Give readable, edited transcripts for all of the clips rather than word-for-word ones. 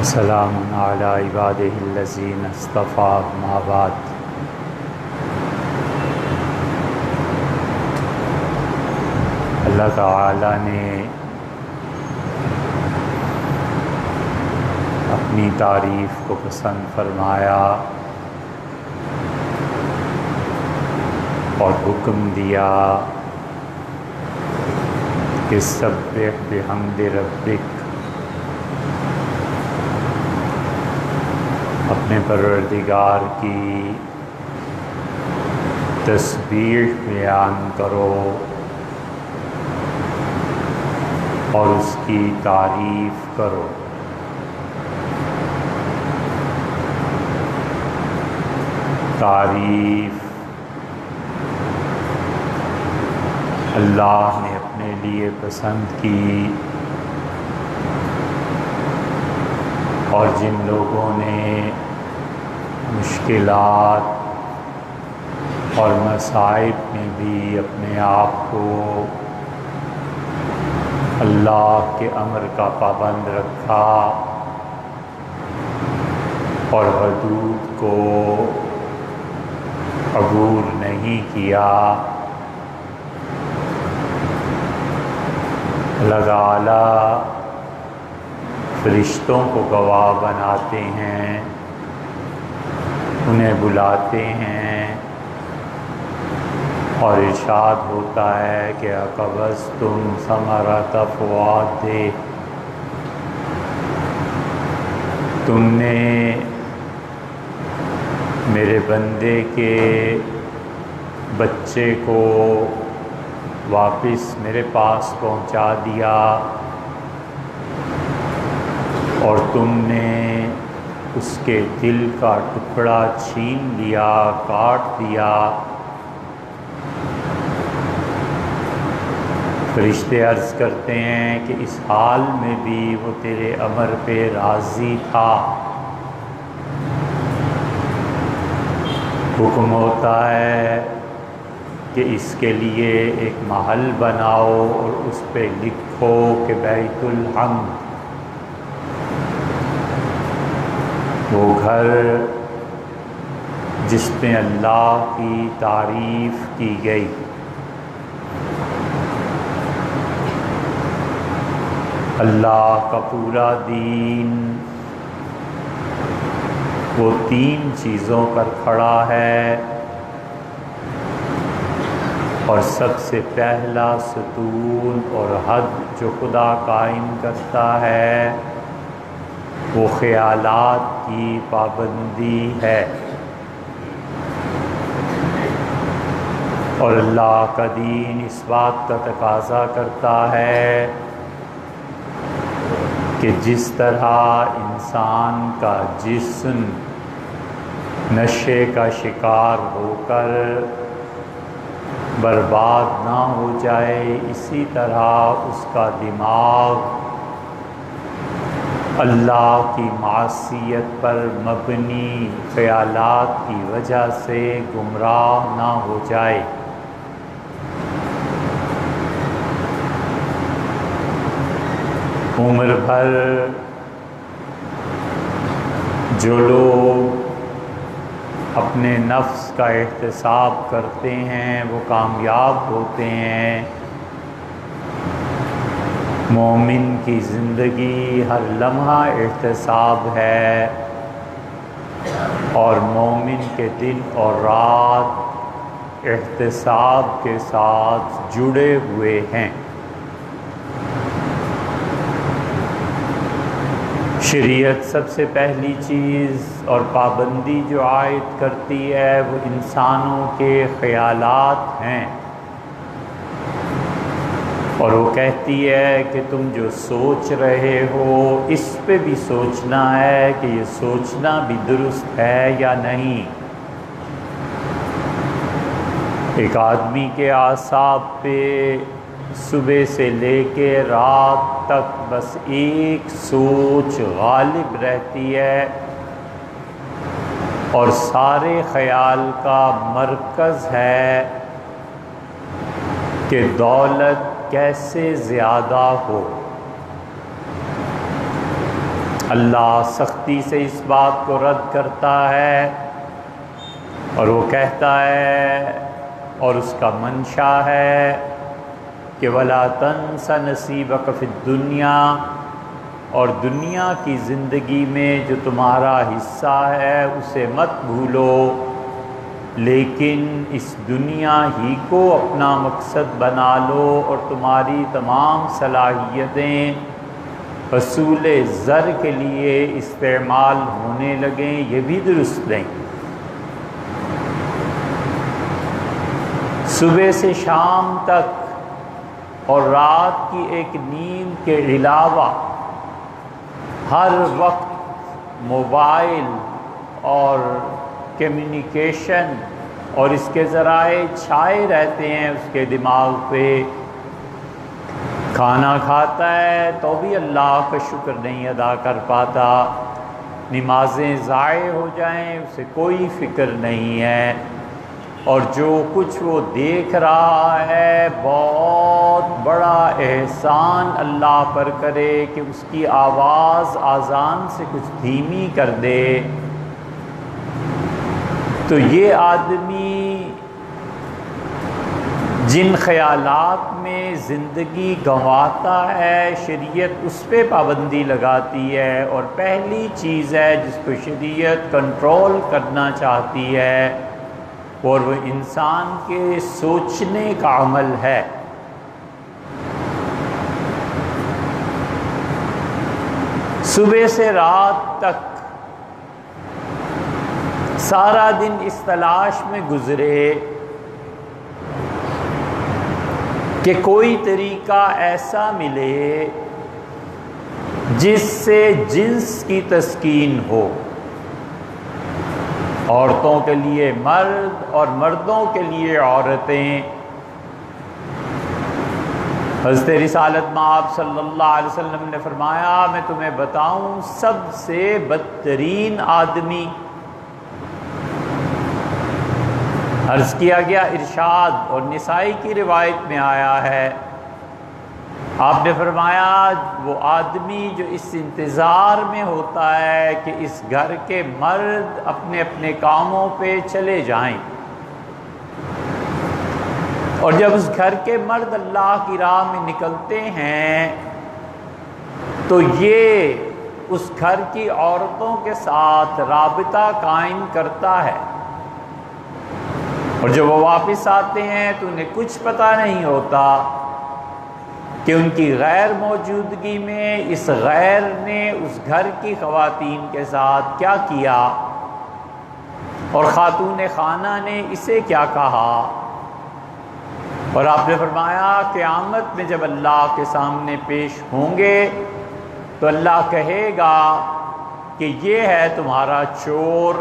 سلام علی عبادہ الذین اصطفیٰ اما بعد۔ اللہ تعالی نے اپنی تعریف کو پسند فرمایا اور حکم دیا کہ سبح بحمد ربک، اپنے پروردگار کی تسبیح بیان کرو اور اس کی تعریف کرو۔ تعریف اللہ نے اپنے لیے پسند کی، اور جن لوگوں نے مشکلات اور مصائب میں بھی اپنے آپ کو اللہ کے امر کا پابند رکھا اور حدود کو عبور نہیں کیا، اللہ تعالی فرشتوں کو گواہ بناتے ہیں، انہیں بلاتے ہیں اور ارشاد ہوتا ہے کہ اقبضتم ثمرۃ فؤادہ، تم نے میرے بندے کے بچے کو واپس میرے پاس پہنچا دیا، اور تم نے اس کے دل کا ٹکڑا چھین لیا، کاٹ دیا۔ فرشتے عرض کرتے ہیں کہ اس حال میں بھی وہ تیرے امر پہ راضی تھا۔ حکم ہوتا ہے کہ اس کے لیے ایک محل بناؤ اور اس پہ لکھو کہ بیت الحمد، وہ گھر جس میں اللہ کی تعریف کی گئی۔ اللہ کا پورا دین وہ تین چیزوں پر کھڑا ہے، اور سب سے پہلا ستون اور حد جو خدا قائم کرتا ہے وہ خیالات کی پابندی ہے، اور اللہ کا دین اس بات کا تقاضا کرتا ہے کہ جس طرح انسان کا جسم نشے کا شکار ہو کر برباد نہ ہو جائے، اسی طرح اس کا دماغ اللہ کی معصیت پر مبنی خیالات کی وجہ سے گمراہ نہ ہو جائے۔ عمر بھر جو لوگ اپنے نفس کا احتساب کرتے ہیں وہ کامیاب ہوتے ہیں۔ مومن کی زندگی ہر لمحہ احتساب ہے، اور مومن کے دن اور رات احتساب کے ساتھ جڑے ہوئے ہیں۔ شریعت سب سے پہلی چیز اور پابندی جو عائد کرتی ہے وہ انسانوں کے خیالات ہیں، اور وہ کہتی ہے کہ تم جو سوچ رہے ہو اس پہ بھی سوچنا ہے کہ یہ سوچنا بھی درست ہے یا نہیں۔ ایک آدمی کے اعصاب پہ صبح سے لے کے رات تک بس ایک سوچ غالب رہتی ہے، اور سارے خیال کا مرکز ہے کہ دولت کیسے زیادہ ہو۔ اللہ سختی سے اس بات کو رد کرتا ہے اور وہ کہتا ہے اور اس کا منشا ہے کہ وَلَا تَنْسَ نَصِيبَكَ فِي الدُّنْيَا، اور دنیا کی زندگی میں جو تمہارا حصہ ہے اسے مت بھولو، لیکن اس دنیا ہی کو اپنا مقصد بنا لو اور تمہاری تمام صلاحیتیں حصول زر کے لیے استعمال ہونے لگیں، یہ بھی درست نہیں۔ صبح سے شام تک اور رات کی ایک نیند کے علاوہ ہر وقت موبائل اور کمیونیکیشن اور اس کے ذرائع چھائے رہتے ہیں اس کے دماغ پہ۔ کھانا کھاتا ہے تو بھی اللہ کا شکر نہیں ادا کر پاتا، نمازیں ضائع ہو جائیں اسے کوئی فکر نہیں ہے، اور جو کچھ وہ دیکھ رہا ہے بہت بڑا احسان اللہ پر کرے کہ اس کی آواز آذان سے کچھ دھیمی کر دے۔ تو یہ آدمی جن خیالات میں زندگی گنواتا ہے شریعت اس پہ پابندی لگاتی ہے، اور پہلی چیز ہے جس کو شریعت کنٹرول کرنا چاہتی ہے اور وہ انسان کے سوچنے کا عمل ہے۔ صبح سے رات تک سارا دن اس تلاش میں گزرے کہ کوئی طریقہ ایسا ملے جس سے جنس کی تسکین ہو، عورتوں کے لیے مرد اور مردوں کے لیے عورتیں۔ حضرت رسالت مآب صلی اللہ علیہ وسلم نے فرمایا میں تمہیں بتاؤں سب سے بدترین آدمی، عرض کیا گیا ارشاد، اور نسائی کی روایت میں آیا ہے، آپ نے فرمایا وہ آدمی جو اس انتظار میں ہوتا ہے کہ اس گھر کے مرد اپنے اپنے کاموں پہ چلے جائیں، اور جب اس گھر کے مرد اللہ کی راہ میں نکلتے ہیں تو یہ اس گھر کی عورتوں کے ساتھ رابطہ قائم کرتا ہے، اور جب وہ واپس آتے ہیں تو انہیں کچھ پتہ نہیں ہوتا کہ ان کی غیر موجودگی میں اس غیر نے اس گھر کی خواتین کے ساتھ کیا کیا اور خاتون خانہ نے اسے کیا کہا۔ اور آپ نے فرمایا قیامت میں جب اللہ کے سامنے پیش ہوں گے تو اللہ کہے گا کہ یہ ہے تمہارا چور،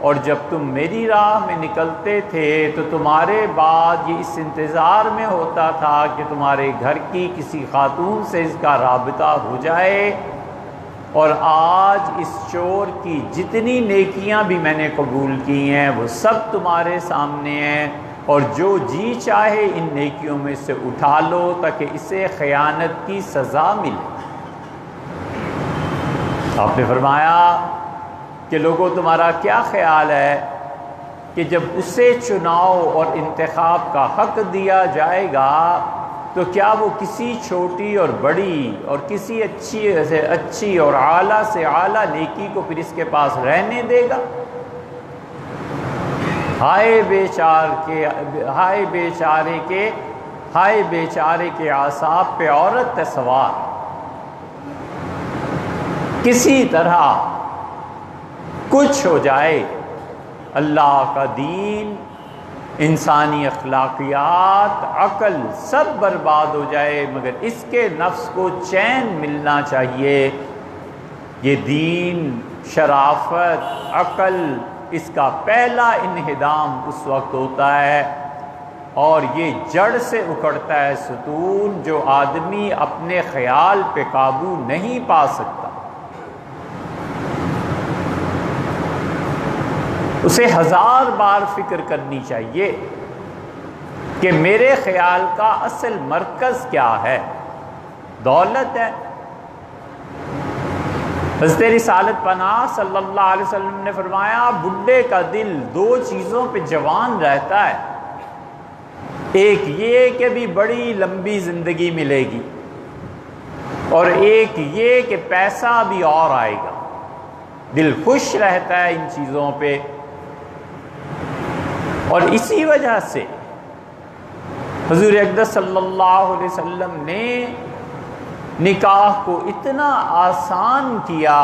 اور جب تم میری راہ میں نکلتے تھے تو تمہارے بعد یہ اس انتظار میں ہوتا تھا کہ تمہارے گھر کی کسی خاتون سے اس کا رابطہ ہو جائے، اور آج اس چور کی جتنی نیکیاں بھی میں نے قبول کی ہیں وہ سب تمہارے سامنے ہیں، اور جو جی چاہے ان نیکیوں میں سے اٹھا لو تاکہ اسے خیانت کی سزا ملے۔ آپ نے فرمایا کہ لوگوں تمہارا کیا خیال ہے کہ جب اسے چناؤ اور انتخاب کا حق دیا جائے گا تو کیا وہ کسی چھوٹی اور بڑی اور کسی اچھی سے اچھی اور اعلیٰ سے اعلیٰ نیکی کو پھر اس کے پاس رہنے دے گا؟ ہائے بیچارے کے اعصاب پہ عورت سوار، کسی طرح کچھ ہو جائے، اللہ کا دین، انسانی اخلاقیات، عقل سب برباد ہو جائے، مگر اس کے نفس کو چین ملنا چاہیے۔ یہ دین، شرافت، عقل، اس کا پہلا انہدام اس وقت ہوتا ہے، اور یہ جڑ سے اکھڑتا ہے ستون جو آدمی اپنے خیال پہ قابو نہیں پا سکتا۔ اسے 1000 بار فکر کرنی چاہیے کہ میرے خیال کا اصل مرکز کیا ہے؟ دولت ہے؟ حضرت رسالت پناہ صلی اللہ علیہ وسلم نے فرمایا بڈھے کا دل دو چیزوں پہ جوان رہتا ہے، ایک یہ کہ بھی بڑی لمبی زندگی ملے گی، اور ایک یہ کہ پیسہ بھی اور آئے گا۔ دل خوش رہتا ہے ان چیزوں پہ، اور اسی وجہ سے حضور اقدس صلی اللہ علیہ وسلم نے نکاح کو اتنا آسان کیا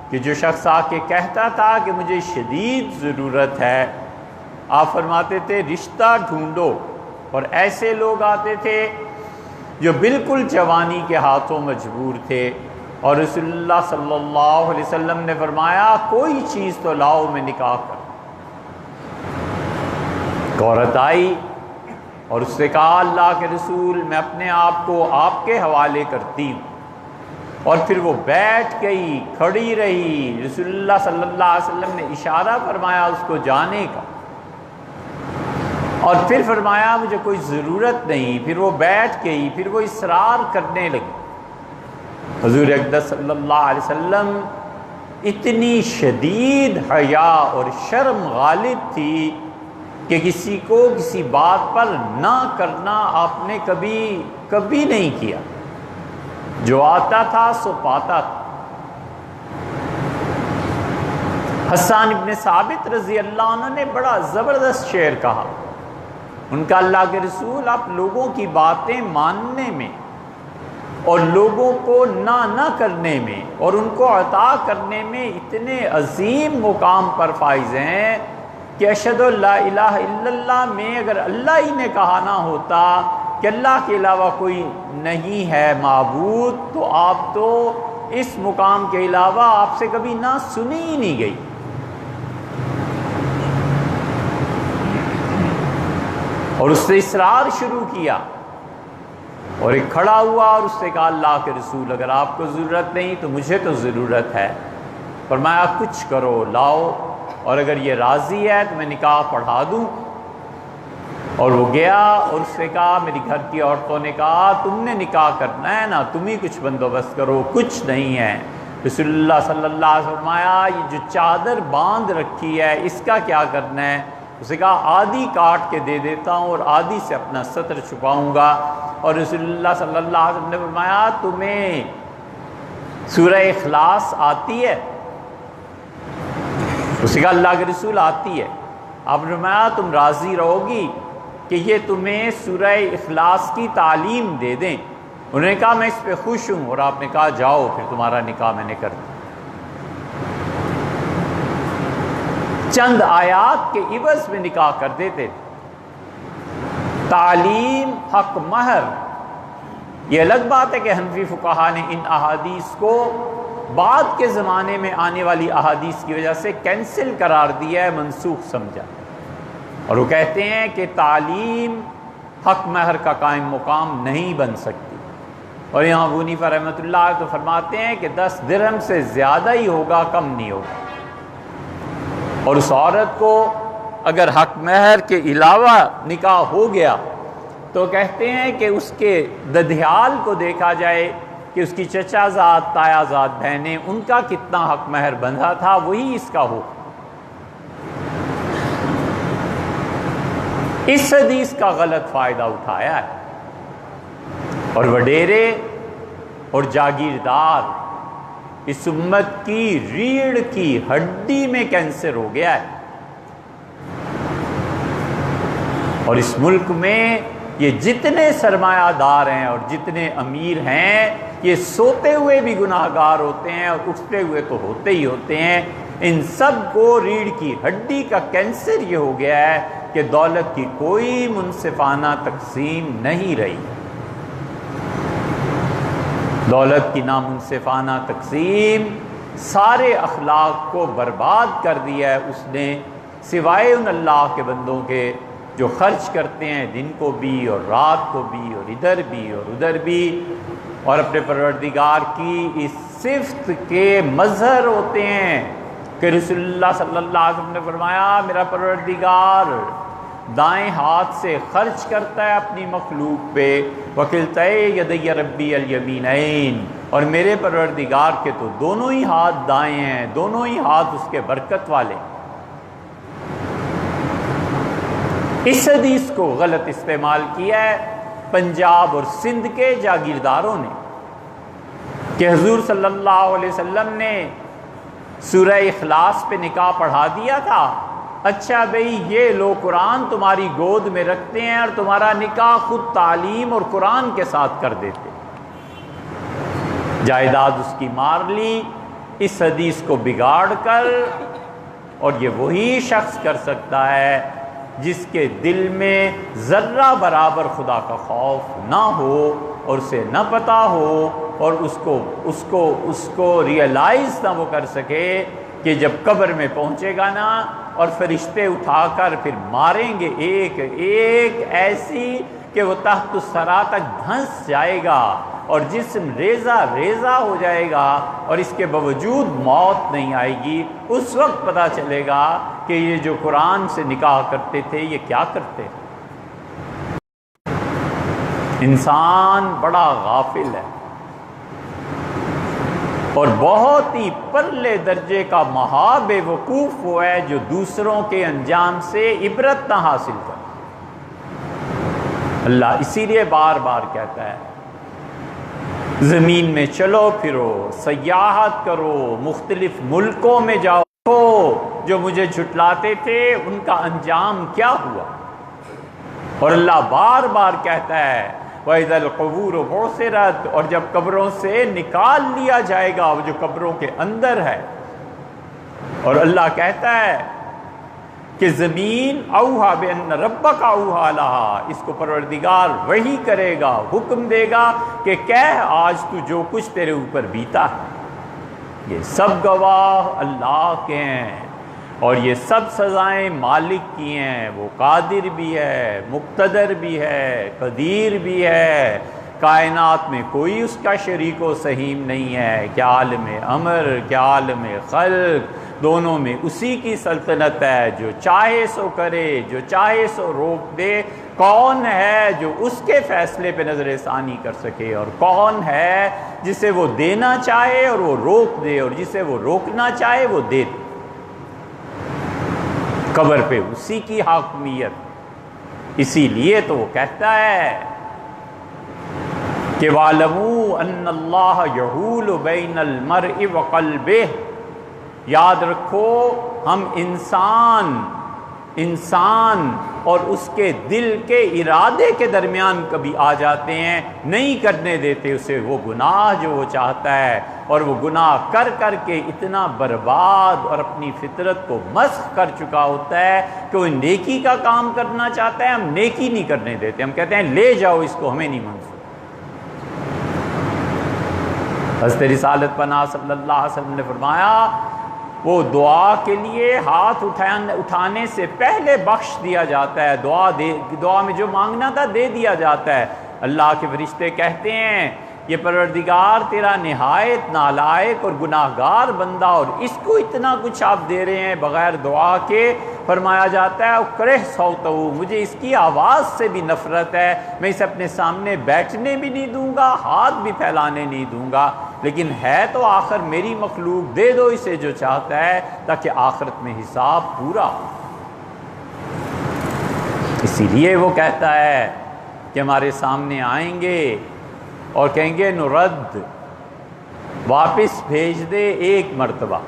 کہ جو شخص آ کے کہتا تھا کہ مجھے شدید ضرورت ہے، آپ فرماتے تھے رشتہ ڈھونڈو، اور ایسے لوگ آتے تھے جو بالکل جوانی کے ہاتھوں مجبور تھے، اور رسول اللہ صلی اللہ علیہ وسلم نے فرمایا کوئی چیز تو لاؤ میں نکاح کر۔ عورت آئی اور اس سے کہا اللہ کے رسول میں اپنے آپ کو آپ کے حوالے کرتی ہوں، اور پھر وہ بیٹھ گئی، کھڑی رہی، رسول اللہ صلی اللہ علیہ وسلم نے اشارہ فرمایا اس کو جانے کا، اور پھر فرمایا مجھے کوئی ضرورت نہیں، پھر وہ بیٹھ گئی، پھر وہ اصرار کرنے لگی۔ حضور اقدس صلی اللہ علیہ وسلم اتنی شدید حیا اور شرم غالب تھی کہ کسی کو کسی بات پر نہ کرنا آپ نے کبھی نہیں کیا، جو آتا تھا سو پاتا تھا۔ حسان ابن ثابت رضی اللہ عنہ نے بڑا زبردست شعر کہا، ان کا اللہ کے رسول آپ لوگوں کی باتیں ماننے میں اور لوگوں کو نہ کرنے میں اور ان کو عطا کرنے میں اتنے عظیم مقام پر فائز ہیں کہ اشہد لا الہ الا اللہ میں اگر اللہ ہی نے کہا نہ ہوتا کہ اللہ کے علاوہ کوئی نہیں ہے معبود، تو آپ تو اس مقام کے علاوہ آپ سے کبھی نہ سنی ہی نہیں گئی۔ اور اس سے اصرار شروع کیا، اور ایک کھڑا ہوا اور اس سے کہا اللہ کے رسول اگر آپ کو ضرورت نہیں تو مجھے تو ضرورت ہے۔ فرمایا کچھ کرو لاؤ، اور اگر یہ راضی ہے تو میں نکاح پڑھا دوں۔ اور وہ گیا اور اس سے کہا، میری گھر کی عورتوں نے کہا تم نے نکاح کرنا ہے نا، تم ہی کچھ بندوبست کرو، کچھ نہیں ہے۔ رسول اللہ صلی اللہ علیہ وسلم فرمایا یہ جو چادر باندھ رکھی ہے اس کا کیا کرنا ہے؟ اسے کہا آدھی کاٹ کے دے دیتا ہوں اور آدھی سے اپنا ستر چھپاؤں گا۔ اور رسول اللہ صلی اللہ علیہ وسلم نے فرمایا تمہیں سورہ اخلاص آتی ہے؟ اسے کہا اللہ کے رسول آتی ہے۔ آپ نے فرمایا تم راضی رہو گی کہ یہ تمہیں سورہ اخلاص کی تعلیم دے دیں؟ انہوں نے کہا میں اس پہ خوش ہوں، اور آپ نے کہا جاؤ پھر تمہارا نکاح میں نے کر دیا۔ چند آیات کے عوض میں نکاح کر دیتے تھے۔ تعلیم حق مہر، یہ الگ بات ہے کہ حنفی فقہا نے ان احادیث کو بعد کے زمانے میں آنے والی احادیث کی وجہ سے کینسل قرار دیا ہے، منسوخ سمجھا، اور وہ کہتے ہیں کہ تعلیم حق مہر کا قائم مقام نہیں بن سکتی۔ اور یہاں ابو حنیفہ رحمۃ اللہ تو فرماتے ہیں کہ 10 درہم سے زیادہ ہی ہوگا، کم نہیں ہوگا۔ اور اس عورت کو اگر حق مہر کے علاوہ نکاح ہو گیا تو کہتے ہیں کہ اس کے ددھیال کو دیکھا جائے کہ اس کی چچا زاد تایا زاد بہنیں ان کا کتنا حق مہر بندھا تھا وہی اس کا ہو۔ اس حدیث کا غلط فائدہ اٹھایا ہے، اور وڈیرے اور جاگیردار اس امت کی ریڑھ کی ہڈی میں کینسر ہو گیا ہے، اور اس ملک میں یہ جتنے سرمایہ دار ہیں اور جتنے امیر ہیں یہ سوتے ہوئے بھی گناہ گار ہوتے ہیں اور اٹھتے ہوئے تو ہوتے ہی ہوتے ہیں۔ ان سب کو ریڑھ کی ہڈی کا کینسر یہ ہو گیا ہے کہ دولت کی کوئی منصفانہ تقسیم نہیں رہی۔ دولت کی نامنصفانہ تقسیم سارے اخلاق کو برباد کر دیا ہے اس نے، سوائے ان اللہ کے بندوں کے جو خرچ کرتے ہیں دن کو بھی اور رات کو بھی اور ادھر بھی اور ادھر بھی، اور اپنے پروردگار کی اس صفت کے مظہر ہوتے ہیں کہ رسول اللہ صلی اللہ علیہ وسلم نے فرمایا میرا پروردگار دائیں ہاتھ سے خرچ کرتا ہے اپنی مخلوق پہ وکلتا یدی ربی الیمینین، اور میرے پروردگار کے تو دونوں ہی ہاتھ دائیں ہیں، دونوں ہی ہاتھ اس کے برکت والے۔ اس حدیث کو غلط استعمال کیا ہے پنجاب اور سندھ کے جاگیرداروں نے کہ حضور صلی اللہ علیہ وسلم نے سورہ اخلاص پہ نکاح پڑھا دیا تھا، اچھا بھئی یہ لو قرآن تمہاری گود میں رکھتے ہیں اور تمہارا نکاح خود تعلیم اور قرآن کے ساتھ کر دیتے، جائیداد اس کی مار لی اس حدیث کو بگاڑ کر۔ اور یہ وہی شخص کر سکتا ہے جس کے دل میں ذرہ برابر خدا کا خوف نہ ہو اور اسے نہ پتہ ہو اور اس کو ریئلائز نہ وہ کر سکے کہ جب قبر میں پہنچے گا نا اور فرشتے اٹھا کر پھر ماریں گے ایک ایک ایسی کہ وہ تحت الثری تک دھنس جائے گا اور جسم ریزہ ریزہ ہو جائے گا اور اس کے باوجود موت نہیں آئے گی، اس وقت پتہ چلے گا کہ یہ جو قرآن سے نکاح کرتے تھے یہ کیا کرتے۔ انسان بڑا غافل ہے اور بہت ہی پرلے درجے کا مہا بے وقوف وہ ہے جو دوسروں کے انجام سے عبرت نہ حاصل کر۔ اللہ اسی لیے بار بار کہتا ہے زمین میں چلو پھرو، سیاحت کرو، مختلف ملکوں میں جاؤ، جو مجھے جھٹلاتے تھے ان کا انجام کیا ہوا۔ اور اللہ بار بار کہتا ہے وَإِذَا الْقُبُورُ بُعْثِرَتْ، اور جب قبروں سے نکال لیا جائے گا وہ جو قبروں کے اندر ہے۔ اور اللہ کہتا ہے کہ زمین اوحا بِأَنَّ رَبَّكَ اوحا لَهَا، اس کو پروردگار وحی کرے گا، حکم دے گا کہ کہہ آج تو جو کچھ تیرے اوپر بیتا ہے۔ یہ سب گواہ اللہ کے ہیں اور یہ سب سزائیں مالک کی ہیں، وہ قادر بھی ہے، مقتدر بھی ہے، قدیر بھی ہے، کائنات میں کوئی اس کا شریک و سہیم نہیں ہے، کیا عالم امر کیا عالم خلق، دونوں میں اسی کی سلطنت ہے، جو چاہے سو کرے جو چاہے سو روک دے۔ کون ہے جو اس کے فیصلے پہ نظر ثانی کر سکے، اور کون ہے جسے وہ دینا چاہے اور وہ روک دے اور جسے وہ روکنا چاہے وہ دے دے۔ قبر پہ اسی کی حاکمیت، اسی لیے تو وہ کہتا ہے کہ وَاعْلَمُوا أَنَّ اللَّهَ يَحُولُ بَيْنَ الْمَرْءِ وَقَلْبِهِ، یاد رکھو ہم انسان اور اس کے دل کے ارادے کے درمیان کبھی آ جاتے ہیں، نہیں کرنے دیتے اسے وہ گناہ جو وہ چاہتا ہے، اور وہ گناہ کر کر کے اتنا برباد اور اپنی فطرت کو مسخ کر چکا ہوتا ہے کہ وہ نیکی کا کام کرنا چاہتا ہے، ہم نیکی نہیں کرنے دیتے، ہم کہتے ہیں لے جاؤ اس کو، ہمیں نہیں منظور۔ حضرت رسالت پناہ صلی اللہ علیہ وسلم نے فرمایا وہ دعا کے لیے ہاتھ اٹھانے سے پہلے بخش دیا جاتا ہے، دعا میں جو مانگنا تھا دے دیا جاتا ہے۔ اللہ کے فرشتے کہتے ہیں یہ پروردگار تیرا نہایت نالائق اور گناہگار بندہ، اور اس کو اتنا کچھ آپ دے رہے ہیں بغیر دعا کے۔ فرمایا جاتا ہے اکرہ صوتہ، مجھے اس کی آواز سے بھی نفرت ہے، میں اسے اپنے سامنے بیٹھنے بھی نہیں دوں گا، ہاتھ بھی پھیلانے نہیں دوں گا، لیکن ہے تو آخر میری مخلوق، دے دو اسے جو چاہتا ہے تاکہ آخرت میں حساب پورا ہو۔ اسی لیے وہ کہتا ہے کہ ہمارے سامنے آئیں گے اور کہیں گے نرد، واپس بھیج دے ایک مرتبہ،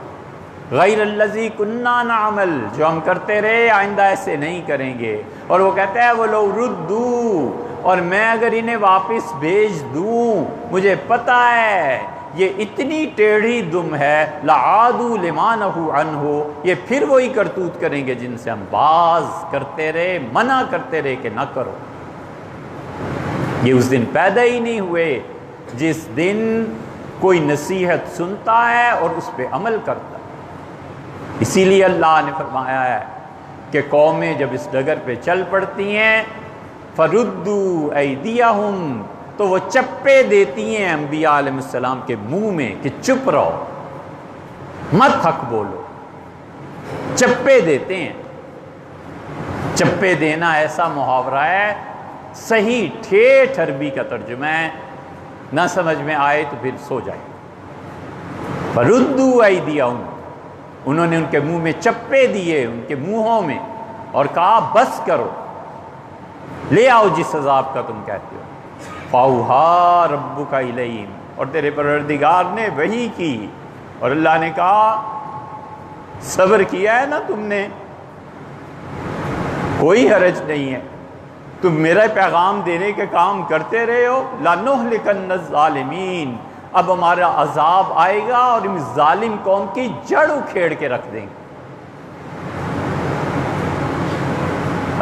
غیر الذی کننا نعمل، جو ہم کرتے رہے آئندہ ایسے نہیں کریں گے۔ اور وہ کہتا ہے وہ لو ردو، اور میں اگر انہیں واپس بھیج دوں، مجھے پتہ ہے یہ اتنی ٹیڑھی دم ہے، لعادوا لما نہوا عنہ، یہ پھر وہی کرتوت کریں گے جن سے ہم باز کرتے رہے، منع کرتے رہے کہ نہ کرو۔ یہ اس دن پیدا ہی نہیں ہوئے جس دن کوئی نصیحت سنتا ہے اور اس پہ عمل کرتا ہے۔ اسی لیے اللہ نے فرمایا ہے کہ قومیں جب اس ڈگر پہ چل پڑتی ہیں فردوا ایدیہم، تو وہ چپے دیتی ہیں انبیاء علیہ السلام کے منہ میں کہ چپ رہو، مت حق بولو، چپے دیتے ہیں۔ چپے دینا ایسا محاورہ ہے صحیح ٹھیٹھ عربی کا ترجمہ ہے، نہ سمجھ میں آئے تو پھر سو جائے۔ فردوا ایدیہم، انہوں نے ان کے منہ میں چپے دیے، ان کے منہوں میں، اور کہا بس کرو، لے آؤ جس عذاب کا تم کہتے ہو۔ فاوحیٰ ربک الیہم، اور تیرے پروردگار نے وحی کی، اور اللہ نے کہا صبر کیا ہے نا تم نے، کوئی حرج نہیں ہے، تم میرا پیغام دینے کے کام کرتے رہے ہو۔ لَنُهْلِكَنَّ الظَّالِمِينَ، اب ہمارا عذاب آئے گا اور ہم ظالم قوم کی جڑ اکھیڑ کے رکھ دیں گے۔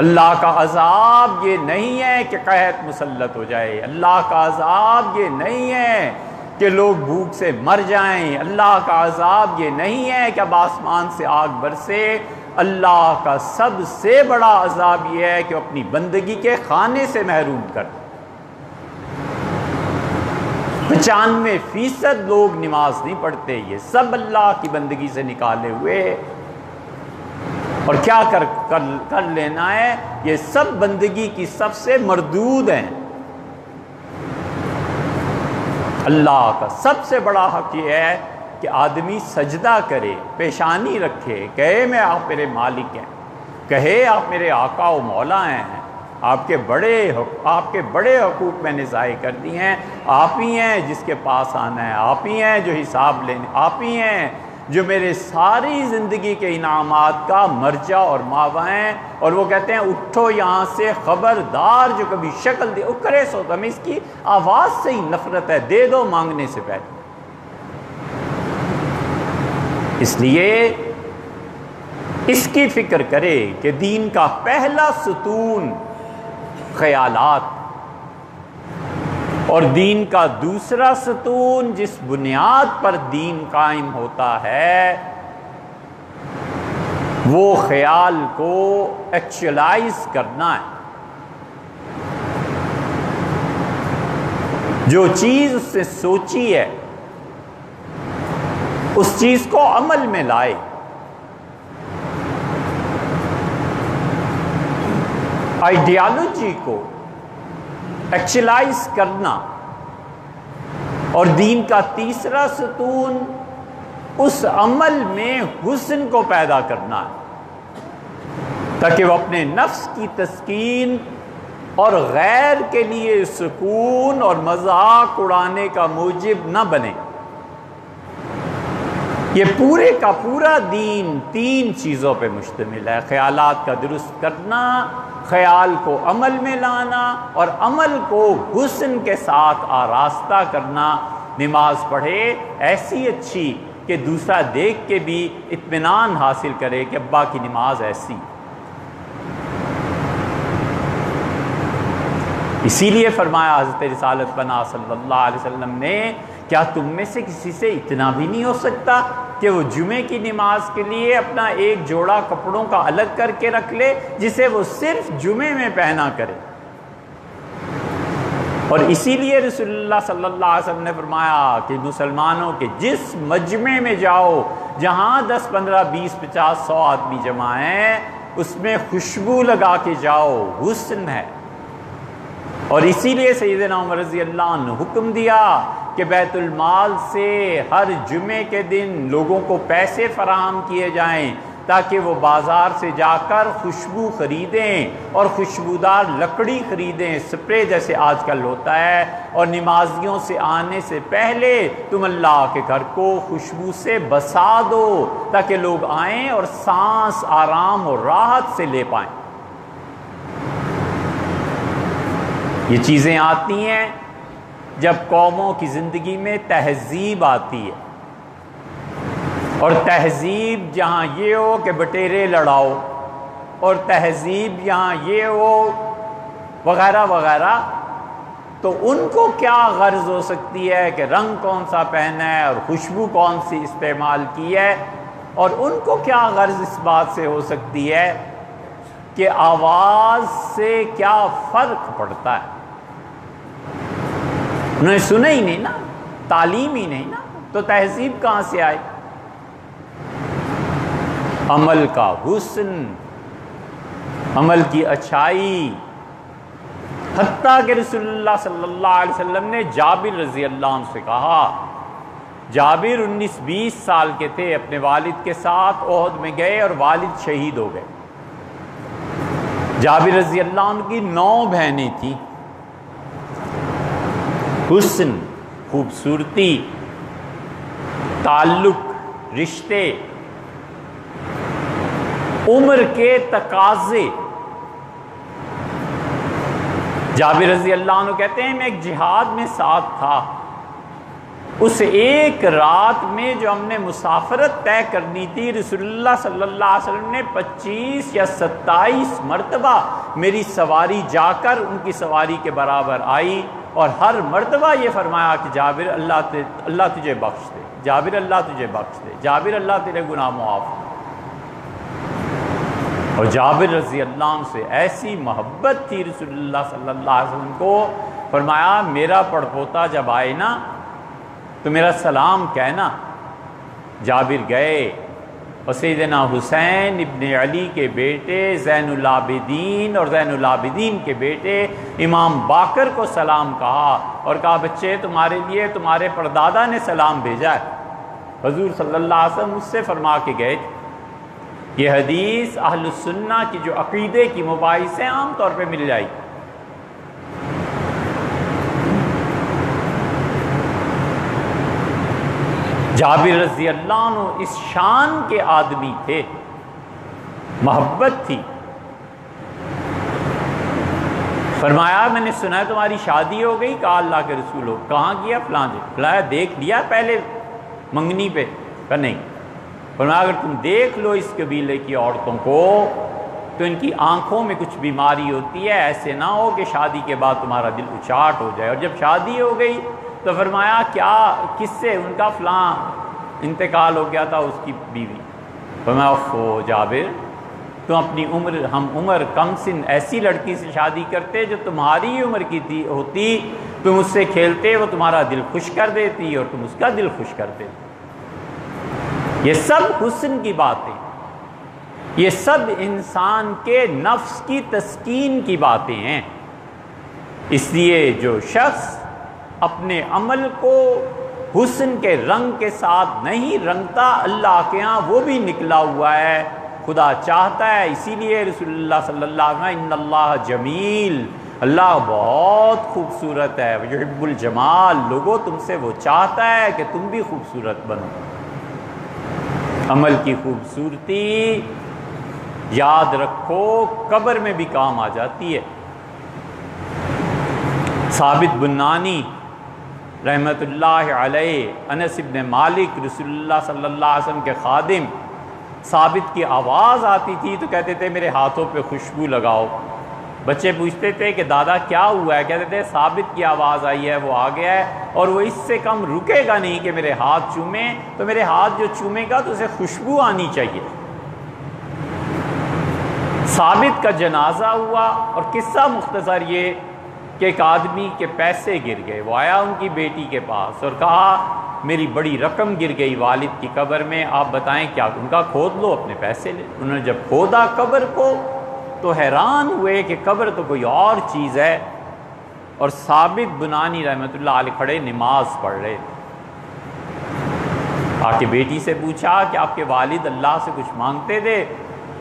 اللہ کا عذاب یہ نہیں ہے کہ قحط مسلط ہو جائے، اللہ کا عذاب یہ نہیں ہے کہ لوگ بھوک سے مر جائیں، اللہ کا عذاب یہ نہیں ہے کہ اب آسمان سے آگ برسے۔ اللہ کا سب سے بڑا عذاب یہ ہے کہ اپنی بندگی کے خانے سے محروم کر۔ 95% لوگ نماز نہیں پڑھتے، یہ سب اللہ کی بندگی سے نکالے ہوئے، اور کیا کر لینا ہے، یہ سب بندگی کی سب سے مردود ہیں۔ اللہ کا سب سے بڑا حق یہ ہے کہ آدمی سجدہ کرے، پیشانی رکھے، کہے میں آپ میرے مالک ہیں، کہے آپ میرے آقا و مولا ہیں، آپ کے بڑے حقوق میں نے ضائع کر دی ہیں، آپ ہی ہیں جس کے پاس آنا ہے، آپ ہی ہیں جو حساب لینے، آپ ہی ہیں جو میرے ساری زندگی کے انعامات کا مرجع اور ماوا ہیں۔ اور وہ کہتے ہیں اٹھو یہاں سے، خبردار جو کبھی شکل دے اکرے سو، ہمیں اس کی آواز سے ہی نفرت ہے، دے دو مانگنے سے پہلے۔ اس لیے اس کی فکر کرے کہ دین کا پہلا ستون خیالات، اور دین کا دوسرا ستون جس بنیاد پر دین قائم ہوتا ہے وہ خیال کو ایکچولائز کرنا ہے۔ جو چیز اس نے سوچی ہے اس چیز کو عمل میں لائے۔ آئیڈیالوجی کو ایکچولائز کرنا، اور دین کا تیسرا ستون اس عمل میں حسن کو پیدا کرنا ہے، تاکہ وہ اپنے نفس کی تسکین اور غیر کے لیے سکون اور مذاق اڑانے کا موجب نہ بنے۔ یہ پورے کا پورا دین 3 چیزوں پہ مشتمل ہے: خیالات کا درست کرنا، خیال کو عمل میں لانا، اور عمل کو حسن کے ساتھ آراستہ کرنا۔ نماز پڑھے ایسی اچھی کہ دوسرا دیکھ کے بھی اطمینان حاصل کرے کہ ابا کی نماز ایسی۔ اسی لیے فرمایا حضرت رسالت پناہ صلی اللہ علیہ وسلم نے، کیا تم میں سے کسی سے اتنا بھی نہیں ہو سکتا کہ وہ جمعے کی نماز کے لیے اپنا ایک جوڑا کپڑوں کا الگ کر کے رکھ لے جسے وہ صرف جمعے میں پہنا کرے؟ اور اسی لیے رسول اللہ صلی اللہ علیہ وسلم نے فرمایا کہ مسلمانوں کے جس مجمع میں جاؤ جہاں 10 15 20 50 100 آدمی جمع ہیں، اس میں خوشبو لگا کے جاؤ، حسن ہے۔ اور اسی لیے سیدنا عمر رضی اللہ عنہ حکم دیا کہ بیت المال سے ہر جمعے کے دن لوگوں کو پیسے فراہم کیے جائیں تاکہ وہ بازار سے جا کر خوشبو خریدیں اور خوشبودار لکڑی خریدیں، سپرے جیسے آج کل ہوتا ہے، اور نمازیوں سے آنے سے پہلے تم اللہ کے گھر کو خوشبو سے بسا دو تاکہ لوگ آئیں اور سانس آرام اور راحت سے لے پائیں۔ یہ چیزیں آتی ہیں جب قوموں کی زندگی میں تہذیب آتی ہے، اور تہذیب جہاں یہ ہو کہ بٹیرے لڑاؤ، اور تہذیب یہاں یہ ہو وغیرہ وغیرہ، تو ان کو کیا غرض ہو سکتی ہے کہ رنگ کون سا پہنا ہے اور خوشبو کون سی استعمال کی ہے، اور ان کو کیا غرض اس بات سے ہو سکتی ہے کہ آواز سے کیا فرق پڑتا ہے۔ انہوں نے سنا ہی نہیں نا، تعلیم ہی نہیں نا، تو تہذیب کہاں سے آئے؟ عمل کا حسن، عمل کی اچھائی، حتیٰ کہ رسول اللہ صلی اللہ علیہ وسلم نے جابر رضی اللہ عنہ سے کہا، جابر 19-20 سال کے تھے، اپنے والد کے ساتھ احد میں گئے اور والد شہید ہو گئے۔ جابر رضی اللہ عنہ کی 9 بہنیں تھیں۔ حسن، خوبصورتی، تعلق، رشتے، عمر کے تقاضے۔ جابر رضی اللہ عنہ کہتے ہیں میں ایک جہاد میں ساتھ تھا، اس ایک رات میں جو ہم نے مسافرت طے کرنی تھی، رسول اللہ صلی اللہ علیہ وسلم نے 25 یا 27 مرتبہ میری سواری جا کر ان کی سواری کے برابر آئی، اور ہر مرتبہ یہ فرمایا کہ جابر اللہ تجھے بخش دے، جابر اللہ تجھے بخش دے، جابر اللہ تیرے گناہ معاف دے۔ اور جابر رضی اللہ عنہ سے ایسی محبت تھی رسول اللہ صلی اللہ علیہ وسلم کو، فرمایا میرا پڑپوتا جب آئے نا تو میرا سلام کہنا۔ جابر گئے اور سیدنا حسین ابن علی کے بیٹے زین العابدین اور زین العابدین کے بیٹے امام باقر کو سلام کہا، اور کہا بچے تمہارے لیے تمہارے پردادا نے سلام بھیجا ہے۔ حضور صلی اللہ علیہ وسلم مجھ سے فرما کے گئے تھے۔ یہ حدیث اہل السنہ کی جو عقیدے کی مباحث ہیں عام طور پہ مل جائے گی۔ جابر رضی اللہ عنہ اس شان کے آدمی تھے، محبت تھی۔ فرمایا میں نے سنا تمہاری شادی ہو گئی، کہا اللہ کے رسول ہو، کہاں کیا؟ فلاں جگہ۔ فلاں دیکھ لیا پہلے منگنی پہ؟ کہا نہیں۔ فرمایا اگر تم دیکھ لو اس قبیلے کی عورتوں کو تو ان کی آنکھوں میں کچھ بیماری ہوتی ہے، ایسے نہ ہو کہ شادی کے بعد تمہارا دل اچاٹ ہو جائے۔ اور جب شادی ہو گئی تو فرمایا کیا کس سے؟ ان کا فلاں انتقال ہو گیا تھا اس کی بیوی۔ فرمایا اوہ جابر تم اپنی ہم عمر کم سن ایسی لڑکی سے شادی کرتے جو تمہاری عمر کی تھی ہوتی، تم اس سے کھیلتے، وہ تمہارا دل خوش کر دیتی اور تم اس کا دل خوش کر دیتے۔ یہ سب حسن کی باتیں، یہ سب انسان کے نفس کی تسکین کی باتیں ہیں۔ اس لیے جو شخص اپنے عمل کو حسن کے رنگ کے ساتھ نہیں رنگتا، اللہ کے ہاں وہ بھی نکلا ہوا ہے۔ خدا چاہتا ہے، اسی لیے رسول اللہ صلی اللہ علیہ وسلم ان اللہ جمیل، اللہ بہت خوبصورت ہے، یحب الجمال، لوگوں تم سے وہ چاہتا ہے کہ تم بھی خوبصورت بنو۔ عمل کی خوبصورتی یاد رکھو قبر میں بھی کام آ جاتی ہے۔ ثابت بنانی رحمت اللہ علیہ، انس بن مالک رسول اللہ صلی اللہ علیہ وسلم کے خادم، ثابت کی آواز آتی تھی تو کہتے تھے میرے ہاتھوں پہ خوشبو لگاؤ۔ بچے پوچھتے تھے کہ دادا کیا ہوا ہے؟ کہتے تھے ثابت کی آواز آئی ہے، وہ آ گیا ہے اور وہ اس سے کم رکے گا نہیں کہ میرے ہاتھ چومے، تو میرے ہاتھ جو چومے گا تو اسے خوشبو آنی چاہیے۔ ثابت کا جنازہ ہوا اور قصہ مختصر یہ کہ ایک آدمی کے پیسے گر گئے، وہ آیا ان کی بیٹی کے پاس اور کہا میری بڑی رقم گر گئی والد کی قبر میں، آپ بتائیں کیا؟ ان کا کھود لو، اپنے پیسے لے۔ انہوں نے جب کھودا قبر کو تو حیران ہوئے کہ قبر تو کوئی اور چیز ہے، اور ثابت بنانی رحمت اللہ علیہ کھڑے نماز پڑھ رہے تھے۔ آ کے بیٹی سے پوچھا کہ آپ کے والد اللہ سے کچھ مانگتے تھے؟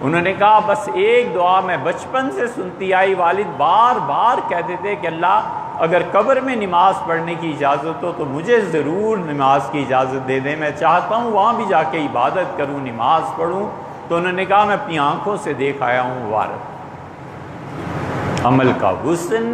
انہوں نے کہا بس ایک دعا میں بچپن سے سنتی آئی، والد بار بار کہتے تھے کہ اللہ اگر قبر میں نماز پڑھنے کی اجازت ہو تو مجھے ضرور نماز کی اجازت دے دیں، میں چاہتا ہوں وہاں بھی جا کے عبادت کروں، نماز پڑھوں۔ تو انہوں نے کہا میں اپنی آنکھوں سے دیکھ آیا ہوں مبارک۔ عمل کا حسن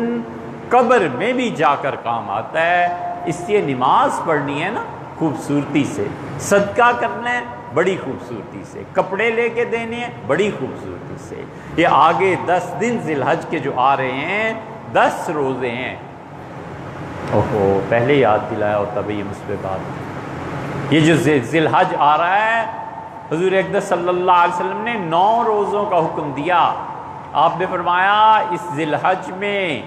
قبر میں بھی جا کر کام آتا ہے، اس لیے نماز پڑھنی ہے نا خوبصورتی سے، صدقہ کرنا ہے بڑی خوبصورتی سے، کپڑے لے کے دینے ہیں بڑی خوبصورتی سے۔ یہ آگے 10 دن ذی الحج کے جو آ رہے ہیں، 10 روزے ہیں۔ اوہو پہلے یاد دلایا ہوتا بھئی مجھ پہ بات۔ یہ جو ذی الحج آ رہا ہے، حضور اقدس صلی اللہ علیہ وسلم نے 9 روزوں کا حکم دیا۔ آپ نے فرمایا اس ذی الحج میں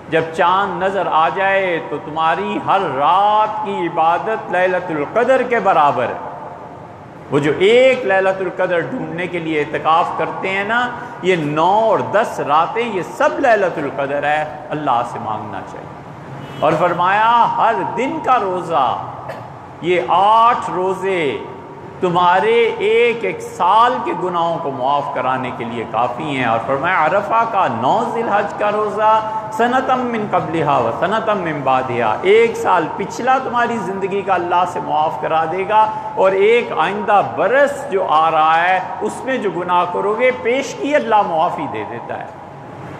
جب چاند نظر آ جائے تو تمہاری ہر رات کی عبادت لیلۃ القدر کے برابر ہے۔ وہ جو ایک لیلۃ القدر ڈھونڈنے کے لیے اعتکاف کرتے ہیں نا، یہ 9 اور 10 راتیں یہ سب لیلۃ القدر ہے، اللہ سے مانگنا چاہیے۔ اور فرمایا ہر دن کا روزہ، یہ 8 روزے تمہارے ایک سال کے گناہوں کو معاف کرانے کے لیے کافی ہیں۔ اور فرمایا عرفہ کا 9 ذی الحج کا روزہ سنتم من قبلہا و سنتم من بعدہا، 1 سال پچھلا تمہاری زندگی کا اللہ سے معاف کرا دے گا، اور ایک آئندہ برس جو آ رہا ہے اس میں جو گناہ کرو گے پیش کی اللہ معافی دے دیتا ہے۔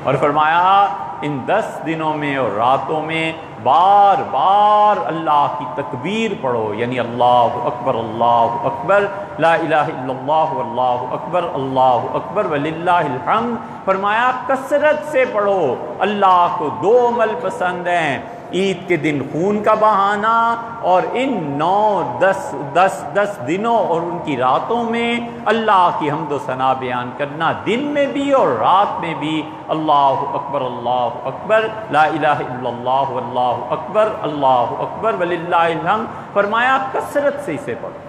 اور فرمایا ان 10 دنوں میں اور راتوں میں بار بار اللہ کی تکبیر پڑھو، یعنی اللہ اکبر لا الہ الا اللہ واللہ اکبر وللہ الحمد۔ فرمایا کثرت سے پڑھو، اللہ کو 2 عمل پسند ہیں، عید کے دن خون کا بہانا اور ان 9-10 دنوں اور ان کی راتوں میں اللہ کی حمد و ثنا بیان کرنا، دن میں بھی اور رات میں بھی، اللہ اکبر لا الہ الا اللہ واللہ اکبر وللہ الحمد۔ فرمایا کثرت سے اسے پڑھو۔